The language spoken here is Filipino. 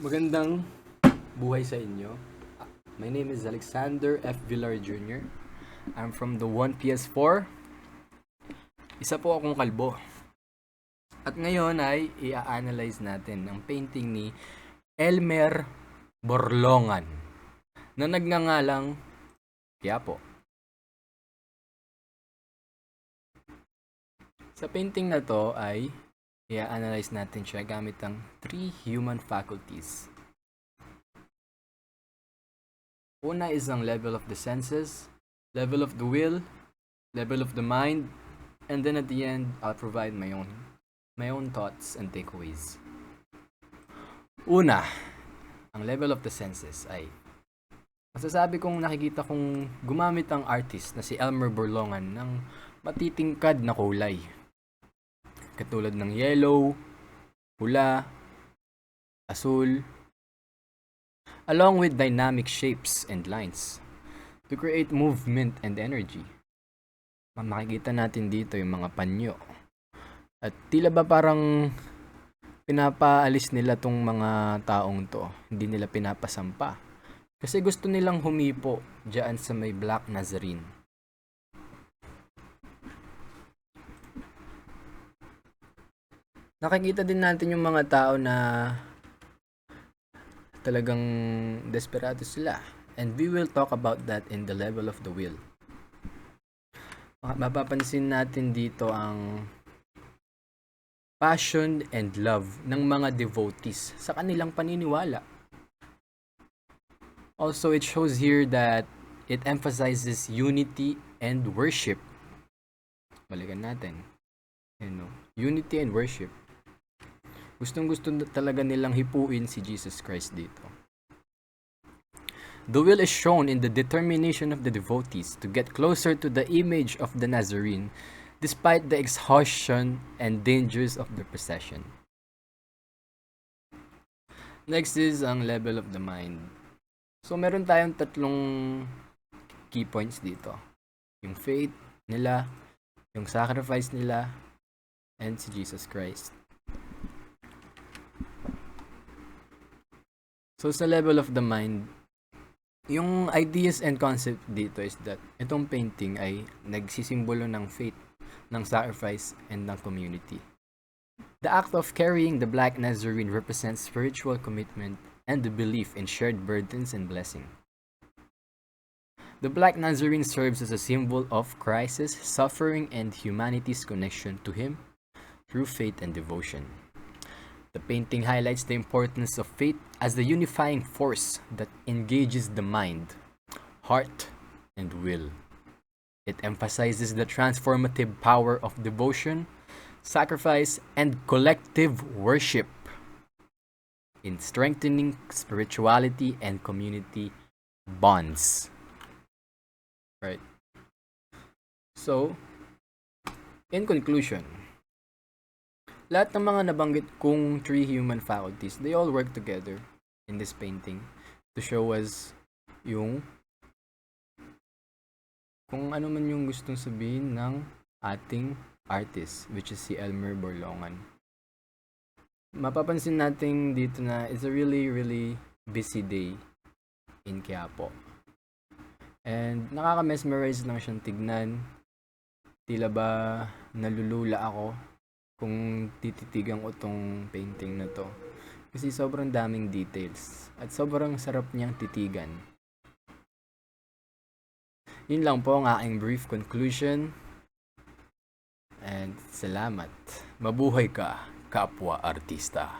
Magandang buhay sa inyo. My name is Alexander F. Villar Jr. I'm from the 1PS4. Isa po akong kalbo. At ngayon ay i-analyze natin ang painting ni Elmer Borlongan na nagngangalang Quiapo. Sa painting na to ay i-analyze natin siya gamit ang 3 human faculties. Una is ang level of the senses, level of the will, level of the mind, and then at the end, I'll provide my own thoughts and takeaways. Una, ang level of the senses ay masasabi kong nakikita kong gumamit ang artist na si Elmer Borlongan ng matitingkad na kulay. Katulad ng yellow, pula, asul, along with dynamic shapes and lines to create movement and energy. Makikita natin dito yung mga panyo. At tila ba parang pinapaalis nila tong mga taong to. Hindi nila pinapasampa. Kasi gusto nilang humipo dyan sa may Black Nazarene. Nakikita din natin yung mga tao na talagang desperado sila. And we will talk about that in the level of the will. Mapapansin natin dito ang passion and love ng mga devotees sa kanilang paniniwala. Also, it shows here that it emphasizes unity and worship. Balikan natin. Unity and worship. Gustong-gusto talaga nilang hipuin si Jesus Christ dito. The will is shown in the determination of the devotees to get closer to the image of the Nazarene despite the exhaustion and dangers of the procession. Next is ang level of the mind. So meron tayong 3 key points dito. Yung faith nila, yung sacrifice nila, and si Jesus Christ. So sa level of the mind, yung ideas and concept dito is that itong painting ay nagsisimbolo ng faith, ng sacrifice, and ng community. The act of carrying the Black Nazarene represents spiritual commitment and the belief in shared burdens and blessing. The Black Nazarene serves as a symbol of Christ's suffering and humanity's connection to Him through faith and devotion. The painting highlights the importance of faith as the unifying force that engages the mind, heart, and will. It emphasizes the transformative power of devotion, sacrifice, and collective worship in strengthening spirituality and community bonds. Right. So, in conclusion, lahat ng mga nabanggit kong 3 human faculties, they all work together in this painting to show us yung kung ano man yung gustong sabihin ng ating artist, which is si Elmer Borlongan. Mapapansin natin dito na it's a really, really busy day in Quiapo. And nakaka-mesmerize lang siyang tignan. Tila ba nalulula ako kung tititigan ko tong painting na to. Kasi sobrang daming details. At sobrang sarap niyang titigan. Yun lang po ang aking brief conclusion. And salamat. Mabuhay ka, kapwa artista.